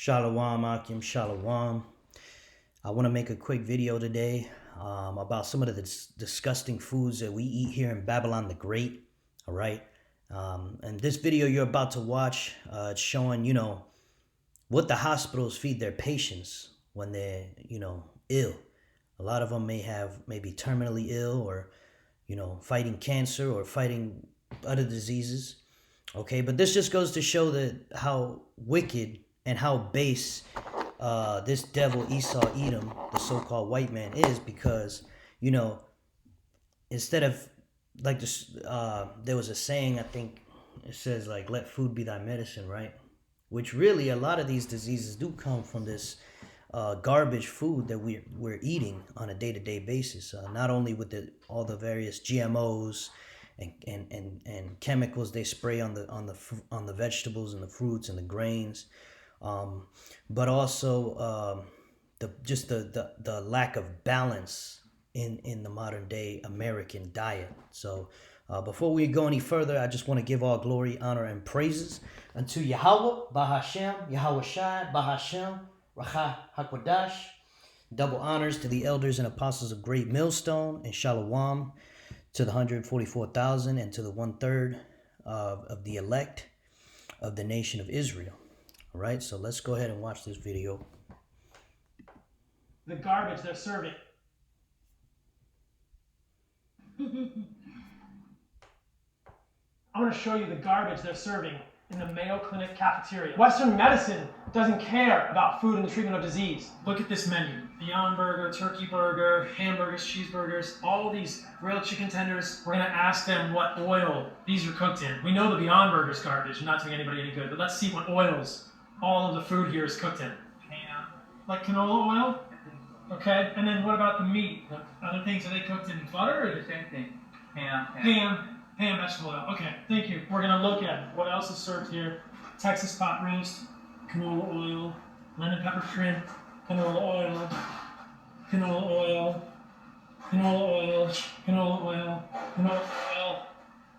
Shalom, Akim, Shalom. I want to make a quick video today about some of the disgusting foods that we eat here in Babylon the Great. All right. And this video you're about to watch, it's showing, what the hospitals feed their patients when they're, ill. A lot of them may be terminally ill or, fighting cancer or fighting other diseases. Okay. But this just goes to show that how wicked and how base this devil Esau Edom, the so-called white man, is, because instead of like this, there was a saying, I think it says, like, let food be thy medicine, right? Which really, a lot of these diseases do come from this garbage food that we're eating on a day-to-day basis. Not only with all the various GMOs and chemicals they spray on the vegetables and the fruits and the grains, but also the lack of balance in the modern day American diet. So before we go any further, I just want to give all glory, honor, and praises unto Yahweh, Bahashem, Yahweh Shai, Bahashem, Racha HaKodash. Double honors to the elders and apostles of Great Millstone, and Shalom to the 144,000 and to the 1/3 of the elect of the nation of Israel. All right, so let's go ahead and watch this video. The garbage they're serving. I want to show you the garbage they're serving in the Mayo Clinic cafeteria. Western medicine doesn't care about food and the treatment of disease. Look at this menu. Beyond Burger, Turkey Burger, hamburgers, cheeseburgers, all these grilled chicken tenders. We're going to ask them what oil these are cooked in. We know the Beyond Burger's garbage, not doing anybody any good, but let's see what oils all of the food here is cooked in. Like canola oil? Okay, and then what about the meat? The other things, are they cooked in butter or the same thing? Ham, vegetable oil. Okay, thank you. We're gonna look at what else is served here. Texas pot roast, canola oil, lemon pepper shrimp, canola oil, canola oil, canola oil, canola oil, canola oil.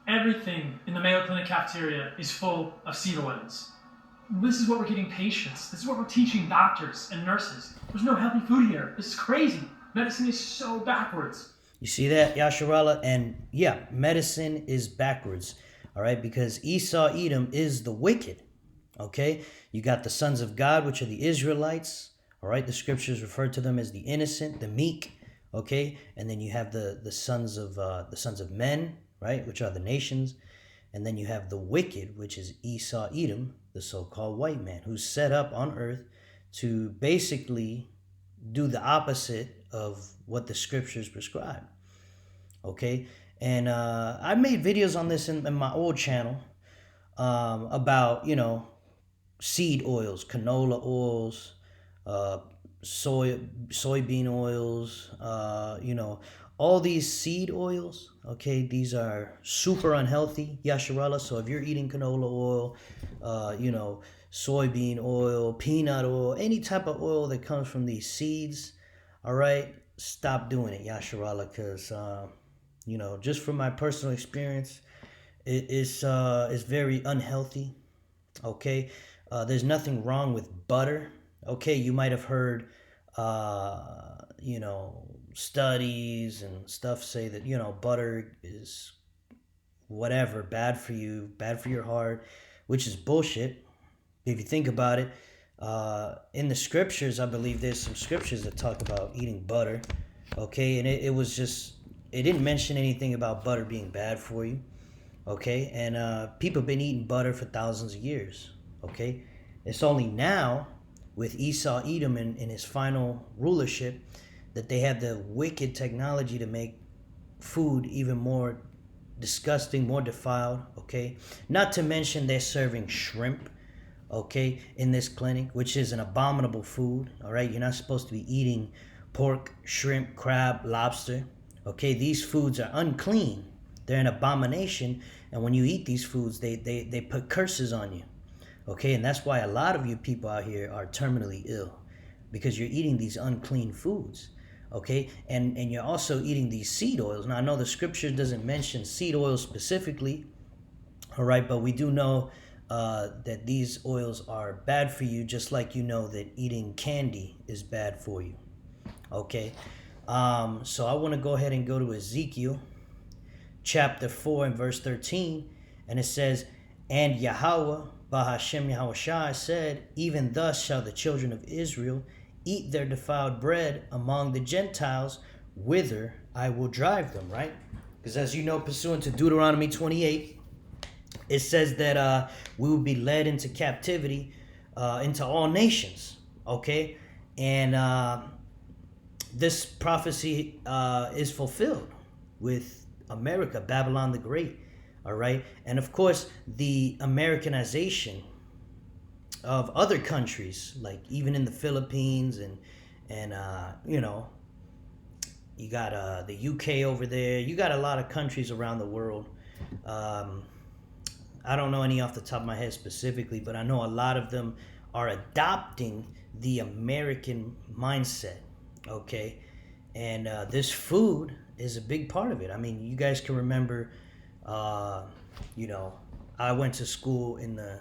Everything in the Mayo Clinic cafeteria is full of seed oils. This is what we're giving patients. This is what we're teaching doctors and nurses. There's no healthy food here. This is crazy. Medicine is so backwards. You see that, Yasharallah? And yeah, medicine is backwards, all right? Because Esau Edom is the wicked, okay? You got the sons of God, which are the Israelites, all right? The scriptures refer to them as the innocent, the meek, okay? And then you have the sons of men, right, which are the nations. And then you have the wicked, which is Esau Edom, the so-called white man, who's set up on earth to basically do the opposite of what the scriptures prescribe. Okay, and I made videos on this in my old channel about seed oils, canola oils, soybean oils, all these seed oils. Okay, these are super unhealthy, Yasharallah. So if you're eating canola oil, soybean oil, peanut oil, any type of oil that comes from these seeds, all right, stop doing it, Yasharallah, because just from my personal experience, it's very unhealthy. Okay, there's nothing wrong with butter. Okay, you might have heard studies and stuff say that butter is whatever, bad for you, bad for your heart, which is bullshit. If you think about it, in the scriptures, I believe there's some scriptures that talk about eating butter, okay? And it didn't mention anything about butter being bad for you, okay? And people have been eating butter for thousands of years, okay? It's only now, with Esau Edom in his final rulership, that they have the wicked technology to make food even more disgusting, more defiled, okay? Not to mention they're serving shrimp, okay, in this clinic, which is an abominable food, all right? You're not supposed to be eating pork, shrimp, crab, lobster, okay? These foods are unclean. They're an abomination, and when you eat these foods, they put curses on you, okay? And that's why a lot of you people out here are terminally ill, because you're eating these unclean foods, okay? And you're also eating these seed oils. Now, I know the scripture doesn't mention seed oils specifically, all right, but we do know that these oils are bad for you, just like you know that eating candy is bad for you. Okay, so I want to go ahead and go to Ezekiel chapter 4 and verse 13, and it says, "And Yahweh, Bahashem Yahushua, said, Even thus shall the children of Israel eat their defiled bread among the Gentiles, whither I will drive them," right? Because as you know, pursuant to Deuteronomy 28, it says that we will be led into captivity into all nations, okay? And this prophecy is fulfilled with America, Babylon the Great, all right? And of course, the Americanization of other countries, like even in the Philippines and you know, you got the UK over there. You got a lot of countries around the world. I don't know any off the top of my head specifically, but I know a lot of them are adopting the American mindset, okay? And this food is a big part of it. I mean, you guys can remember, you know, I went to school in the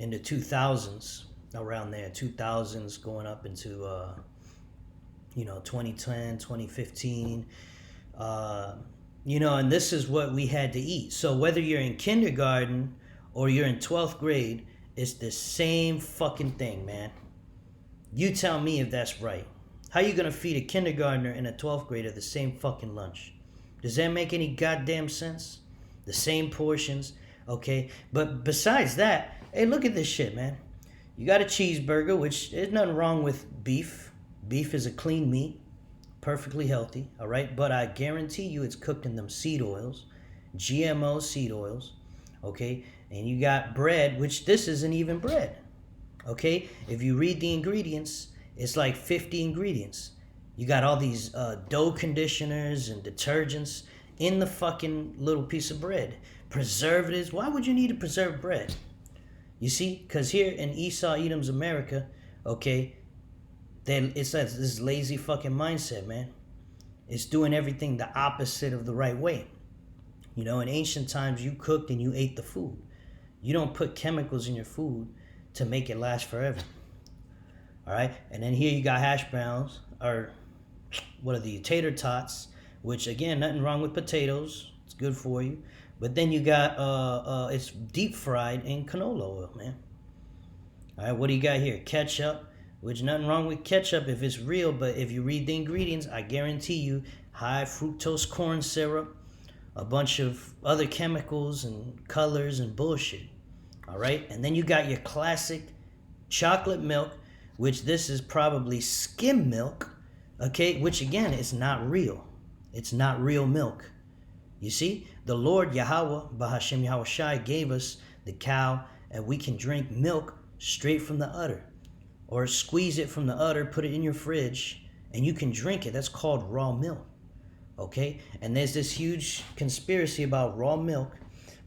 2000s, around there, 2000s going up into, you know, 2010, 2015, you know, and this is what we had to eat. So whether you're in kindergarten or you're in 12th grade, it's the same fucking thing, man. You tell me if that's right. How you gonna feed a kindergartner and a 12th grader the same fucking lunch? Does that make any goddamn sense? The same portions, okay? But besides that, hey, look at this shit, man. You got a cheeseburger, which there's nothing wrong with beef. Beef is a clean meat, perfectly healthy, all right? But I guarantee you it's cooked in them seed oils, GMO seed oils, okay? And you got bread, which this isn't even bread, okay? If you read the ingredients, it's like 50 ingredients. You got all these dough conditioners and detergents in the fucking little piece of bread. Preservatives. Why would you need to preserve bread? You see? Because here in Esau Edom's America, okay, it's this lazy fucking mindset, man. It's doing everything the opposite of the right way. You know, in ancient times, you cooked and you ate the food. You don't put chemicals in your food to make it last forever. All right? And then here you got hash browns, or what are the tater tots, which, again, nothing wrong with potatoes. It's good for you. But then you got, it's deep fried in canola oil, man. All right, what do you got here? Ketchup, which nothing wrong with ketchup if it's real, but if you read the ingredients, I guarantee you, high fructose corn syrup, a bunch of other chemicals and colors and bullshit. All right, and then you got your classic chocolate milk, which this is probably skim milk, okay, which again is not real. It's not real milk. You see, the Lord Yahweh, Bahashem Yahushai, gave us the cow, and we can drink milk straight from the udder, or squeeze it from the udder, put it in your fridge, and you can drink it. That's called raw milk, okay? And there's this huge conspiracy about raw milk,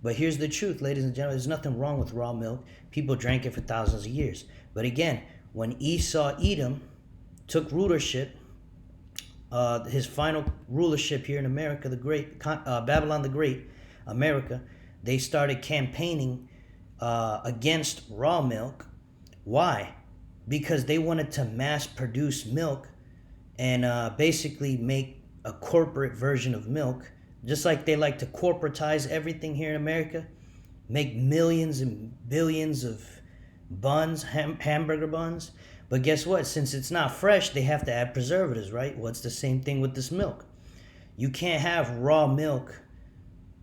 but here's the truth, ladies and gentlemen. There's nothing wrong with raw milk. People drank it for thousands of years. But again, when Esau Edom took rulership, his final rulership here in America, the Great, Babylon the Great, America, they started campaigning against raw milk. Why? Because they wanted to mass produce milk and basically make a corporate version of milk, just like they like to corporatize everything here in America, make millions and billions of buns, hamburger buns. But guess what? Since it's not fresh, they have to add preservatives, right? Well, it's the same thing with this milk. You can't have raw milk,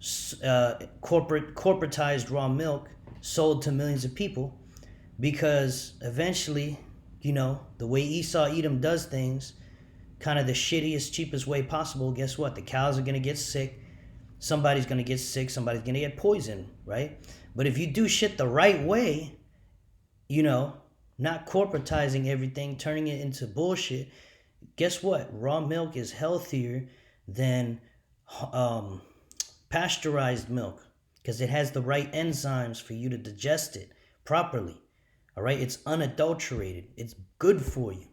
corporatized raw milk sold to millions of people, because eventually, you know, the way Esau Edom does things, kind of the shittiest, cheapest way possible, guess what? The cows are going to get sick. Somebody's going to get sick. Somebody's going to get poisoned, right? But if you do shit the right way, you know, not corporatizing everything, turning it into bullshit, guess what? Raw milk is healthier than pasteurized milk, because it has the right enzymes for you to digest it properly. All right? It's unadulterated. It's good for you.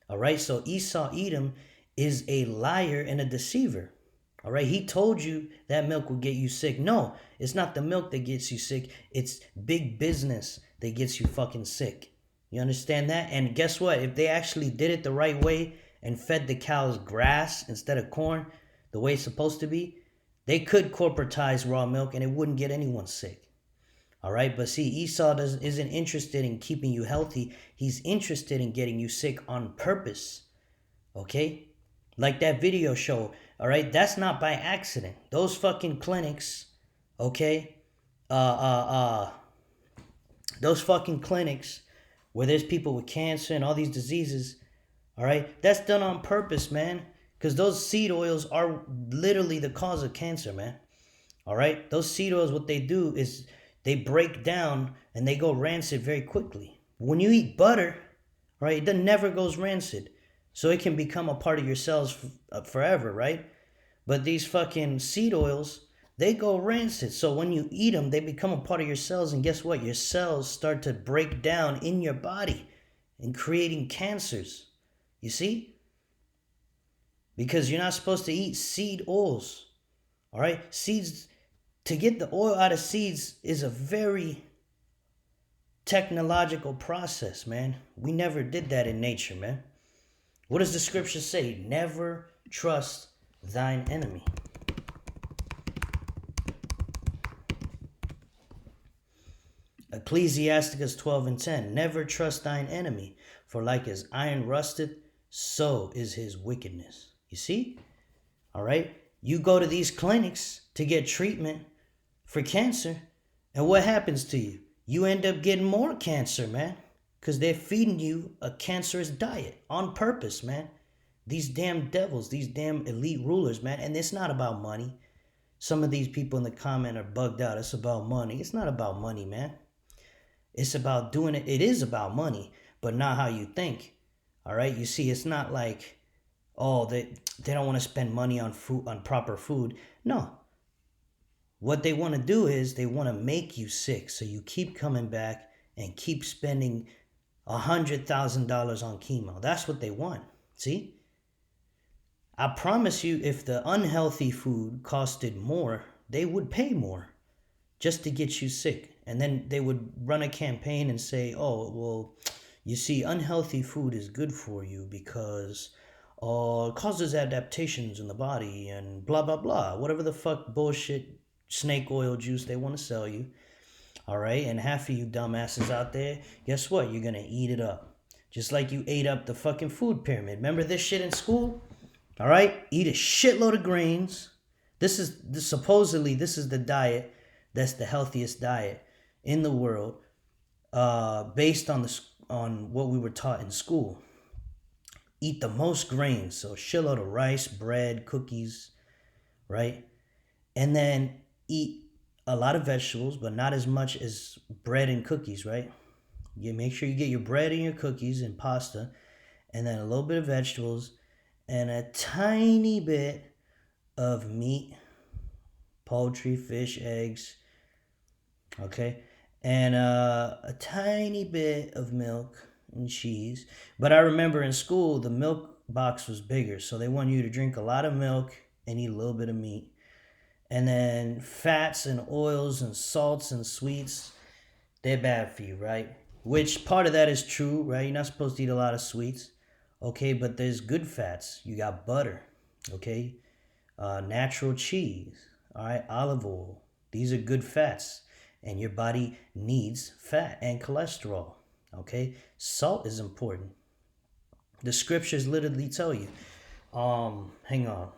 All right? So Esau Edom is a liar and a deceiver. All right, he told you that milk will get you sick. No, it's not the milk that gets you sick. It's big business that gets you fucking sick. You understand that? And guess what? If they actually did it the right way and fed the cows grass instead of corn, the way it's supposed to be, they could corporatize raw milk and it wouldn't get anyone sick. All right, but see, Esau isn't interested in keeping you healthy. He's interested in getting you sick on purpose. Okay? Like that video show, all right? That's not by accident. Those fucking clinics, okay? Those fucking clinics where there's people with cancer and all these diseases, all right? That's done on purpose, man. Because those seed oils are literally the cause of cancer, man. All right? Those seed oils, what they do is they break down and they go rancid very quickly. When you eat butter, right, it never goes rancid. So it can become a part of your cells forever, right? But these fucking seed oils, they go rancid. So when you eat them, they become a part of your cells. And guess what? Your cells start to break down in your body and creating cancers. You see? Because you're not supposed to eat seed oils. All right? Seeds, to get the oil out of seeds is a very technological process, man. We never did that in nature, man. What does the scripture say? Never trust thine enemy. Ecclesiasticus 12:10. Never trust thine enemy, for like as iron rusteth, so is his wickedness. You see? All right? You go to these clinics to get treatment for cancer, and what happens to you? You end up getting more cancer, man. Because they're feeding you a cancerous diet on purpose, man. These damn devils, these damn elite rulers, man. And it's not about money. Some of these people in the comment are bugged out. It's about money. It's not about money, man. It's about doing it. It is about money, but not how you think. All right? You see, it's not like, oh, they don't want to spend money on food, on proper food. No. What they want to do is they want to make you sick. So you keep coming back and keep spending $100,000 on chemo. That's what they want. See? I promise you, if the unhealthy food costed more, they would pay more just to get you sick. And then they would run a campaign and say, oh, well, you see, unhealthy food is good for you because it causes adaptations in the body and blah, blah, blah. Whatever the fuck bullshit snake oil juice they want to sell you. All right, and half of you dumbasses out there, guess what? You're gonna eat it up. Just like you ate up the fucking food pyramid. Remember this shit in school? All right, eat a shitload of grains. Supposedly this is the diet that's the healthiest diet in the world, based on what we were taught in school. Eat the most grains, so a shitload of rice, bread, cookies, right? And then eat a lot of vegetables, but not as much as bread and cookies, right? You make sure you get your bread and your cookies and pasta, and then a little bit of vegetables, and a tiny bit of meat, poultry, fish, eggs, okay? And a tiny bit of milk and cheese. But I remember in school, the milk box was bigger, so they want you to drink a lot of milk and eat a little bit of meat. And then fats and oils and salts and sweets, they're bad for you, right? Which part of that is true, right? You're not supposed to eat a lot of sweets, okay? But there's good fats. You got butter, okay? Natural cheese, all right? Olive oil. These are good fats. And your body needs fat and cholesterol, okay? Salt is important. The scriptures literally tell you. Hang on.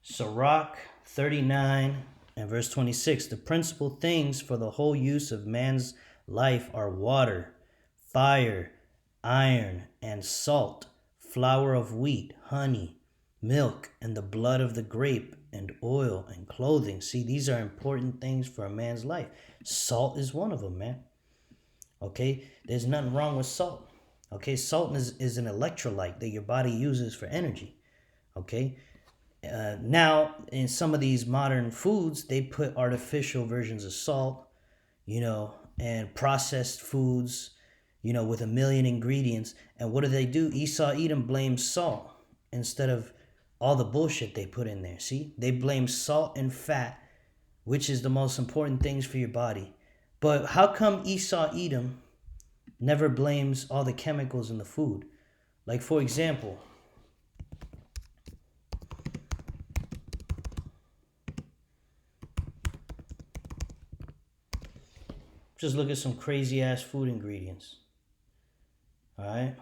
Sirach 39 and verse 26. The principal things for the whole use of man's life are water, fire, iron, and salt, flour of wheat, honey, milk, and the blood of the grape, and oil, and clothing. See, these are important things for a man's life. Salt is one of them, man. Okay? There's nothing wrong with salt. Okay? Salt is an electrolyte that your body uses for energy. Okay? Now, in some of these modern foods, they put artificial versions of salt, and processed foods, with a million ingredients. And what do? Esau Edom blames salt instead of all the bullshit they put in there. See? They blame salt and fat, which is the most important things for your body. But how come Esau Edom never blames all the chemicals in the food? Like, for example, just look at some crazy ass food ingredients. All right?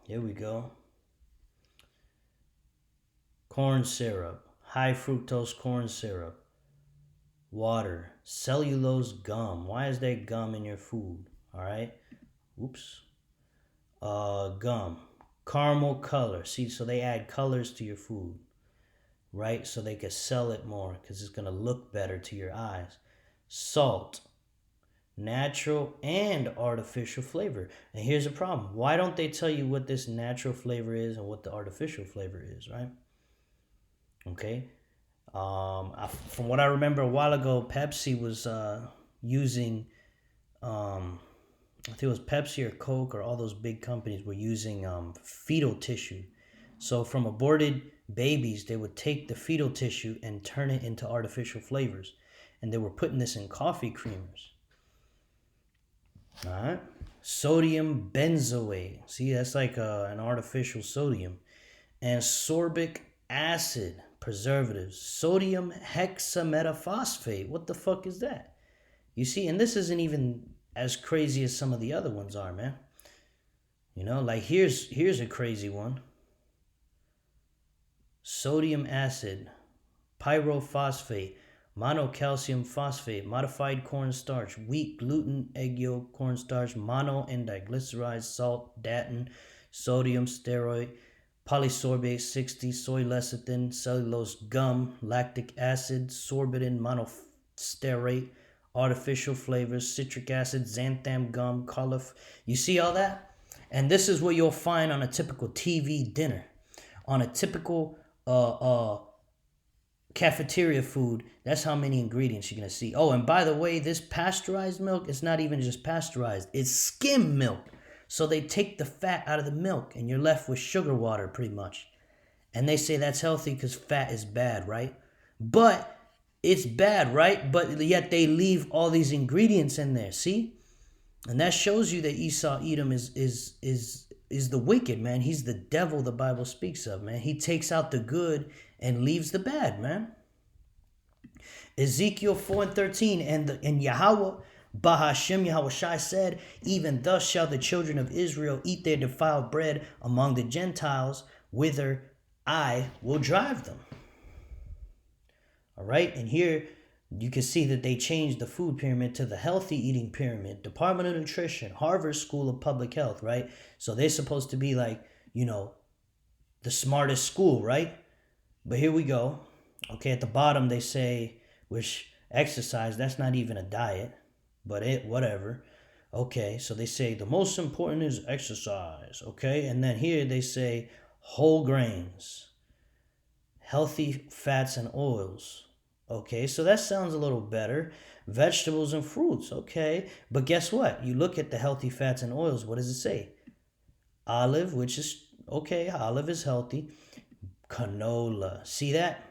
Here we go. Corn syrup, high fructose corn syrup, water, cellulose gum. Why is there gum in your food? All right? Oops. Gum, caramel color. See, so they add colors to your food, right? So they can sell it more because it's gonna look better to your eyes. Salt, natural and artificial flavor. And here's the problem: why don't they tell you what this natural flavor is and what the artificial flavor is, right? Okay. From what I remember a while ago, Pepsi was using I think it was Pepsi or Coke or all those big companies were using fetal tissue. So from aborted babies, they would take the fetal tissue and turn it into artificial flavors. And they were putting this in coffee creamers. All right. Sodium benzoate. See, that's like an artificial sodium. And sorbic acid, preservatives. Sodium hexametaphosphate. What the fuck is that? You see, and this isn't even as crazy as some of the other ones are, man. Like here's a crazy one. Sodium acid, pyrophosphate, monocalcium phosphate, modified cornstarch, wheat, gluten, egg yolk, cornstarch, mono and diglycerized salt, datin, sodium steroid, polysorbate 60, soy lecithin, cellulose gum, lactic acid, sorbitin monostearate, artificial flavors, citric acid, xanthan gum, cauliflower. You see all that? And this is what you'll find on a typical TV dinner. On a typical cafeteria food, that's how many ingredients you're going to see. Oh, and by the way, this pasteurized milk is not even just pasteurized. It's skim milk. So they take the fat out of the milk and you're left with sugar water pretty much. And they say that's healthy because fat is bad, right? But it's bad, right? But yet they leave all these ingredients in there. See, and that shows you that Esau Edom is the wicked, man. He's the devil the Bible speaks of, man. He takes out the good and leaves the bad, man. Ezekiel 4:13 and Yahweh Bahashem Yahushai said, "Even thus shall the children of Israel eat their defiled bread among the Gentiles, whither I will drive them." All right, and here you can see that they changed the food pyramid to the healthy eating pyramid, Department of Nutrition, Harvard School of Public Health, right? So they're supposed to be like, the smartest school, right? But here we go. Okay, at the bottom they say, which exercise, that's not even a diet, but whatever. Okay, so they say the most important is exercise, okay? And then here they say whole grains, healthy fats and oils. Okay, so that sounds a little better. Vegetables and fruits, okay. But guess what? You look at the healthy fats and oils, what does it say? Olive, which is, okay, olive is healthy. Canola, see that?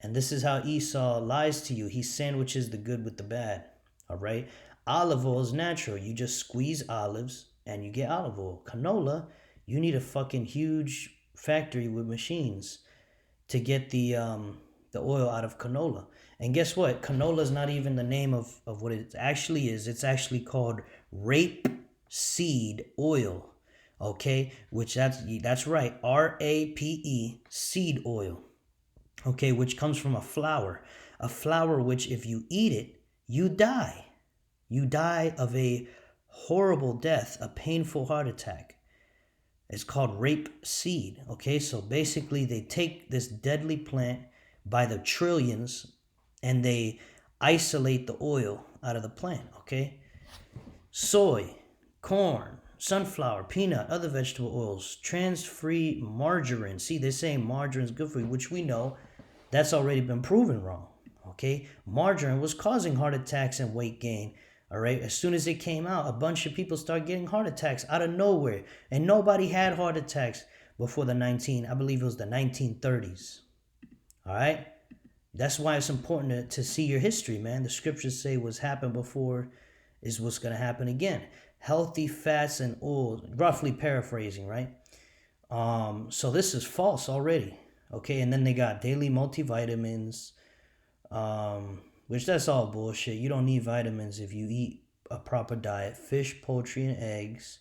And this is how Esau lies to you. He sandwiches the good with the bad, all right? Olive oil is natural. You just squeeze olives and you get olive oil. Canola, you need a fucking huge factory with machines to get the oil out of canola. And guess what? Canola is not even the name of what it actually is. It's actually called rape seed oil. Okay, which that's right, RAPE, seed oil. Okay, which comes from a flower which if you eat it, you die. You die of a horrible death, a painful heart attack. It's called rape seed. Okay, so basically they take this deadly plant by the trillions and they isolate the oil out of the plant, okay? Soy, corn, sunflower, peanut, other vegetable oils, trans-free margarine. See, they're saying margarine is good for you, which we know that's already been proven wrong, okay? Margarine was causing heart attacks and weight gain, all right? As soon as it came out, a bunch of people started getting heart attacks out of nowhere, and nobody had heart attacks before I believe it was the 1930s, all right? That's why it's important to see your history, man. The scriptures say what's happened before is what's going to happen again. Healthy fats and oils, roughly paraphrasing, right? So this is false already, okay? And then they got daily multivitamins, which that's all bullshit. You don't need vitamins if you eat a proper diet. Fish, poultry, and eggs.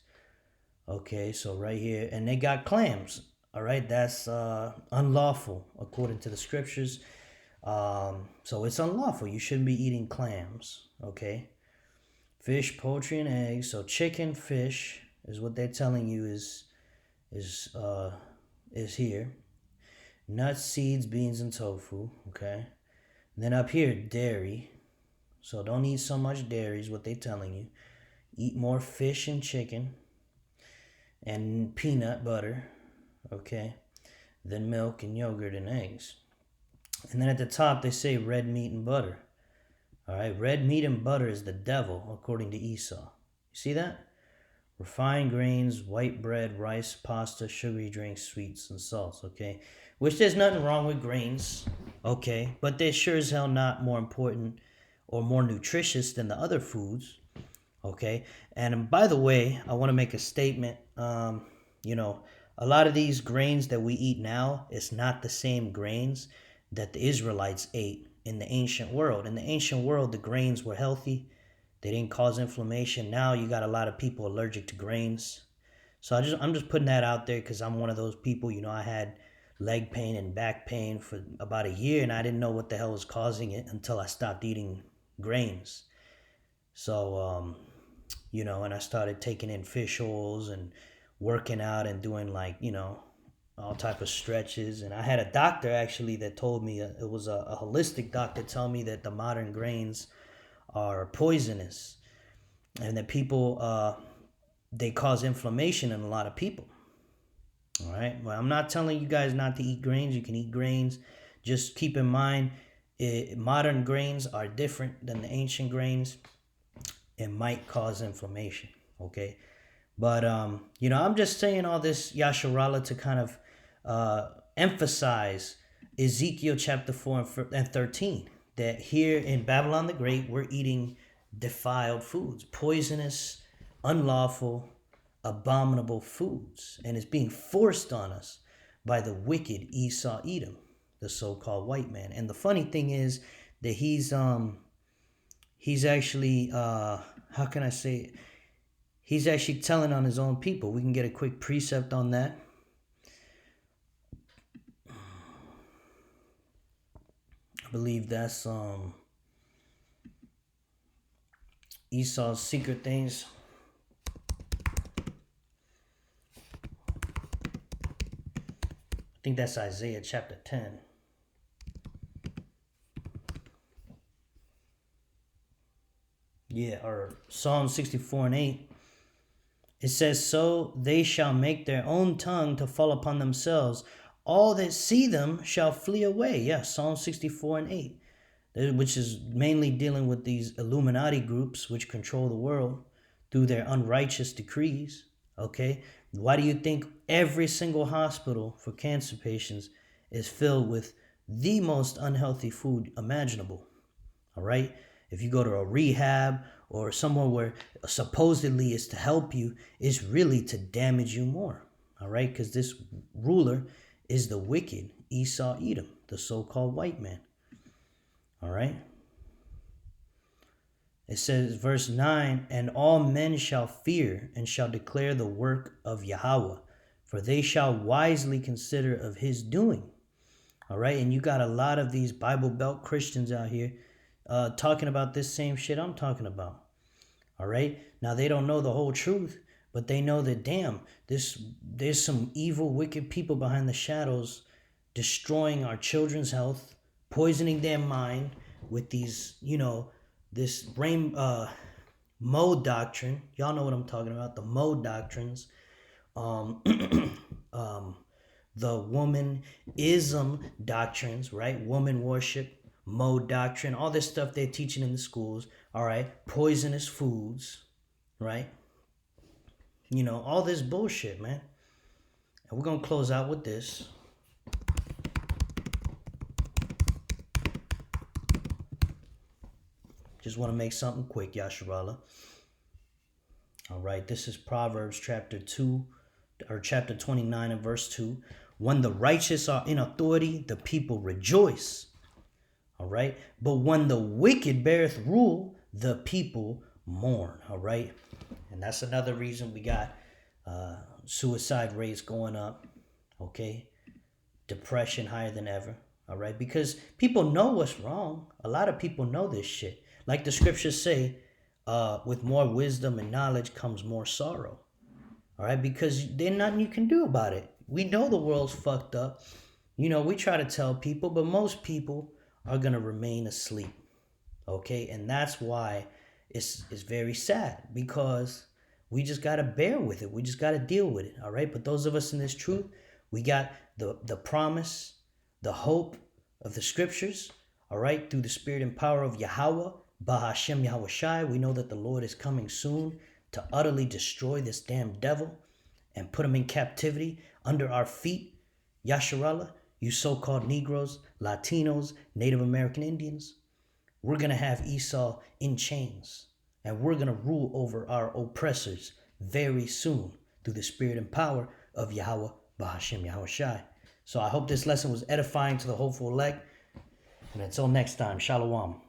Okay, so right here. And they got clams, all right? That's unlawful according to the scriptures. So it's unlawful. You shouldn't be eating clams, okay? Fish, poultry, and eggs. So chicken, fish is what they're telling you is here. Nuts, seeds, beans, and tofu, okay? And then up here, dairy. So don't eat so much dairy is what they're telling you. Eat more fish and chicken and peanut butter, okay? Then milk and yogurt and eggs. And then at the top, they say red meat and butter. All right, red meat and butter is the devil, according to Esau. You see that? Refined grains, white bread, rice, pasta, sugary drinks, sweets, and salts, okay? Which there's nothing wrong with grains, okay? But they're sure as hell not more important or more nutritious than the other foods, okay? And by the way, I want to make a statement. A lot of these grains that we eat now, it's not the same grains that the Israelites ate in the ancient world. In the ancient world, the grains were healthy. They didn't cause inflammation. Now you got a lot of people allergic to grains. So I'm just putting that out there because I'm one of those people. I had leg pain and back pain for about a year, and I didn't know what the hell was causing it until I stopped eating grains. So, and I started taking in fish oils and working out and doing all type of stretches. And I had a doctor actually that told me, it was a holistic doctor, tell me that the modern grains are poisonous and that people they cause inflammation in a lot of people. All right, well, I'm not telling you guys not to eat grains. You can eat grains. Just keep in mind, modern grains are different than the ancient grains. It might cause inflammation, okay? But I'm just saying all this Yasharala to kind of emphasize Ezekiel chapter 4 and 13, that here in Babylon the Great, we're eating defiled foods, poisonous, unlawful, abominable foods, and it's being forced on us by the wicked Esau Edom, the so-called white man. And the funny thing is that he's actually how can I say it? He's actually telling on his own people. We can get a quick precept on that. I believe that's Esau's secret things. I think that's Isaiah chapter 10. Yeah, or Psalm 64 and 8. It says, so they shall make their own tongue to fall upon themselves. All that see them shall flee away. Yeah, Psalm 64 and 8. Which is mainly dealing with these Illuminati groups which control the world through their unrighteous decrees. Okay? Why do you think every single hospital for cancer patients is filled with the most unhealthy food imaginable? All right? If you go to a rehab or somewhere where supposedly is to help you, it's really to damage you more. All right? Because this ruler is the wicked Esau Edom, the so-called white man. All right? It says, verse 9, and all men shall fear and shall declare the work of Yahweh, for they shall wisely consider of his doing. All right? And you got a lot of these Bible Belt Christians out here talking about this same shit I'm talking about. All right? Now, they don't know the whole truth, but they know that, damn, there's some evil, wicked people behind the shadows destroying our children's health, poisoning their mind, with these, this mode doctrine. Y'all know what I'm talking about. The mode doctrines. Um, the womanism doctrines, right? Woman worship, mode doctrine, all this stuff they're teaching in the schools, all right? Poisonous foods, right? All this bullshit, man. And we're going to close out with this. Just want to make something quick, Yasharallah. All right, this is Proverbs chapter 2, or chapter 29 and verse 2. When the righteous are in authority, the people rejoice. All right, but when the wicked beareth rule, the people mourn. All right, and that's another reason we got suicide rates going up. Okay, depression higher than ever. All right, because people know what's wrong. A lot of people know this shit. Like the scriptures say, with more wisdom and knowledge comes more sorrow. All right, because there's nothing you can do about it. We know the world's fucked up. We try to tell people, but most people are going to remain asleep. Okay, and that's why it's very sad, because we just got to bear with it. We just got to deal with it. All right, but those of us in this truth, we got the promise, the hope of the scriptures. All right, through the spirit and power of Yahweh, Bahashem Yahweh Shai, we know that the Lord is coming soon to utterly destroy this damn devil and put him in captivity under our feet. Yasharallah, you so-called Negroes, Latinos, Native American Indians, we're going to have Esau in chains, and we're going to rule over our oppressors very soon through the spirit and power of Yahweh, Bahashem Yahweh Shai. So I hope this lesson was edifying to the hopeful elect. And until next time, Shalom.